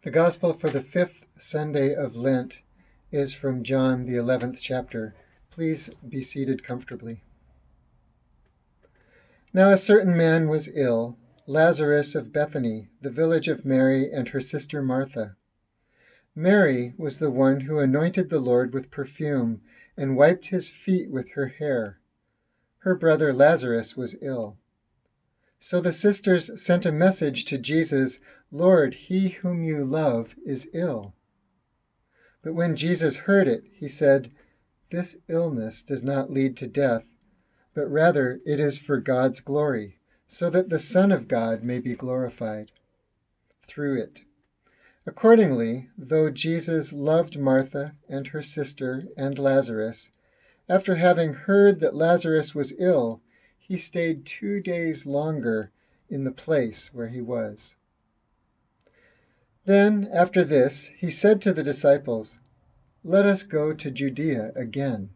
The Gospel for the fifth Sunday of Lent is from John, the 11th chapter. Please be seated comfortably. Now a certain man was ill, Lazarus of Bethany, the village of Mary and her sister Martha. Mary was the one who anointed the Lord with perfume and wiped his feet with her hair. Her brother Lazarus was ill. So the sisters sent a message to Jesus, "Lord, he whom you love is ill." But when Jesus heard it, he said, "This illness does not lead to death, but rather it is for God's glory, so that the Son of God may be glorified through it." Accordingly, though Jesus loved Martha and her sister and Lazarus, after having heard that Lazarus was ill, he stayed 2 days longer in the place where he was. Then, after this, he said to the disciples, "Let us go to Judea again."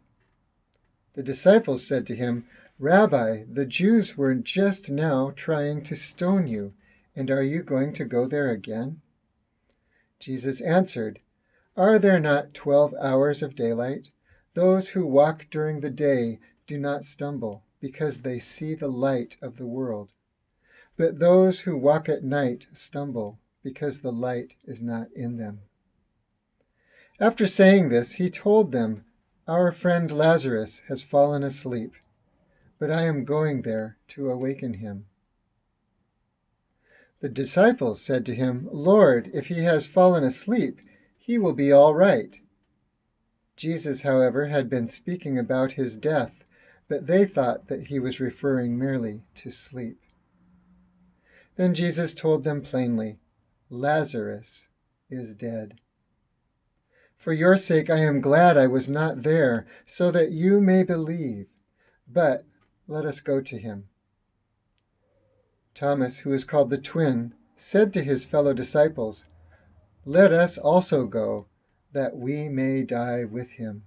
The disciples said to him, "Rabbi, the Jews were just now trying to stone you, and are you going to go there again?" Jesus answered, "Are there not 12 hours of daylight? Those who walk during the day do not stumble, because they see the light of the world. But those who walk at night stumble, because the light is not in them." After saying this, he told them, "Our friend Lazarus has fallen asleep, but I am going there to awaken him." The disciples said to him, "Lord, if he has fallen asleep, he will be all right." Jesus, however, had been speaking about his death, but they thought that he was referring merely to sleep. Then Jesus told them plainly, "Lazarus is dead. For your sake I am glad I was not there, so that you may believe. But let us go to him." Thomas, who is called the twin, said to his fellow disciples, "Let us also go, that we may die with him."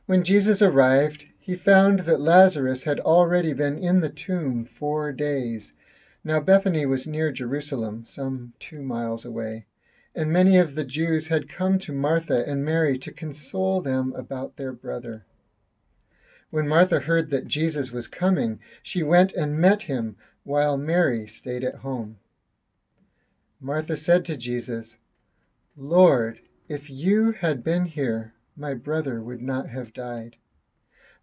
When Jesus arrived, he found that Lazarus had already been in the tomb 4 days. Now Bethany was near Jerusalem, some 2 miles away, and many of the Jews had come to Martha and Mary to console them about their brother. When Martha heard that Jesus was coming, she went and met him, while Mary stayed at home. Martha said to Jesus, "Lord, if you had been here, my brother would not have died.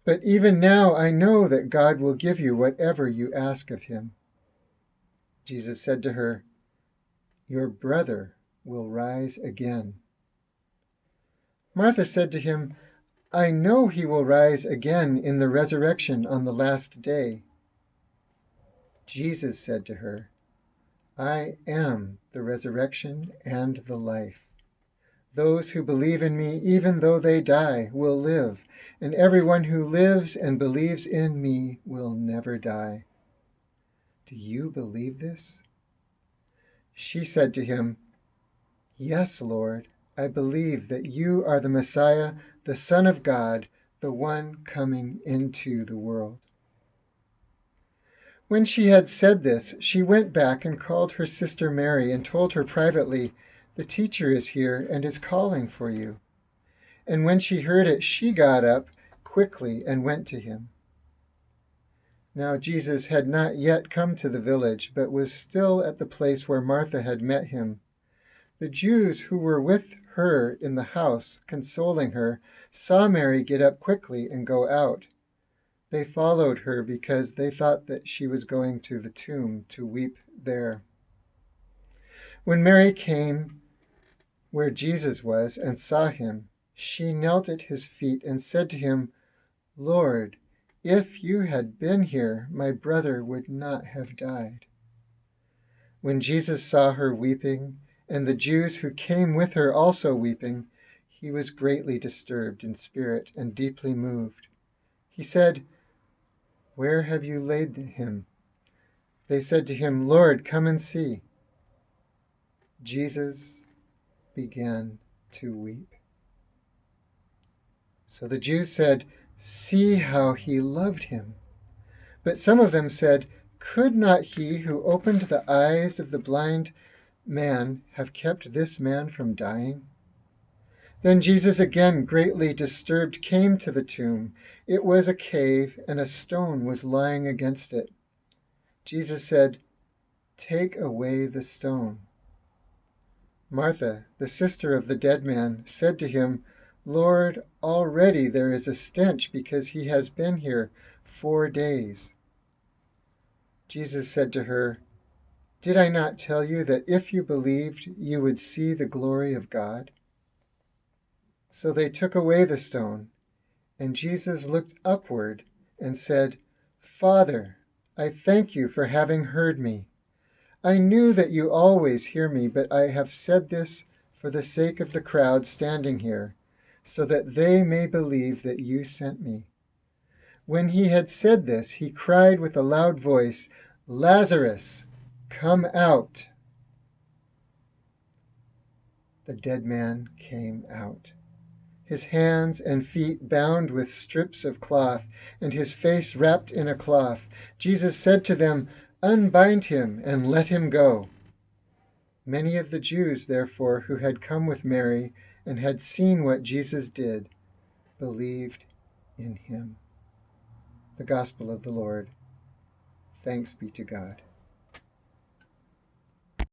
But even now I know that God will give you whatever you ask of him." Jesus said to her, "Your brother will rise again." Martha said to him, "I know he will rise again in the resurrection on the last day." Jesus said to her, "I am the resurrection and the life. Those who believe in me, even though they die, will live, and everyone who lives and believes in me will never die. Do you believe this?" She said to him, "Yes, Lord, I believe that you are the Messiah, the Son of God, the one coming into the world." When she had said this, she went back and called her sister Mary and told her privately, "The teacher is here and is calling for you." And when she heard it, she got up quickly and went to him. Now Jesus had not yet come to the village, but was still at the place where Martha had met him. The Jews who were with her in the house, consoling her, saw Mary get up quickly and go out. They followed her because they thought that she was going to the tomb to weep there. When Mary came where Jesus was and saw him, she knelt at his feet and said to him, "Lord, if you had been here, my brother would not have died." When Jesus saw her weeping, and the Jews who came with her also weeping, he was greatly disturbed in spirit and deeply moved. He said, "Where have you laid him?" They said to him, "Lord, come and see." Jesus began to weep. So the Jews said, "See how he loved him." But some of them said, "Could not he who opened the eyes of the blind man have kept this man from dying?" Then Jesus, again greatly disturbed, came to the tomb. It was a cave, and a stone was lying against it. Jesus said, "Take away the stone." Martha, the sister of the dead man, said to him, "Lord, already there is a stench, because he has been here 4 days." Jesus said to her, "Did I not tell you that if you believed, you would see the glory of God?" So they took away the stone, and Jesus looked upward and said, "Father, I thank you for having heard me. I knew that you always hear me, but I have said this for the sake of the crowd standing here, so that they may believe that you sent me." When he had said this, he cried with a loud voice, "Lazarus, come out!" The dead man came out, his hands and feet bound with strips of cloth, and his face wrapped in a cloth. Jesus said to them, "Unbind him and let him go." Many of the Jews, therefore, who had come with Mary and had seen what Jesus did, believed in him. The Gospel of the Lord. Thanks be to God.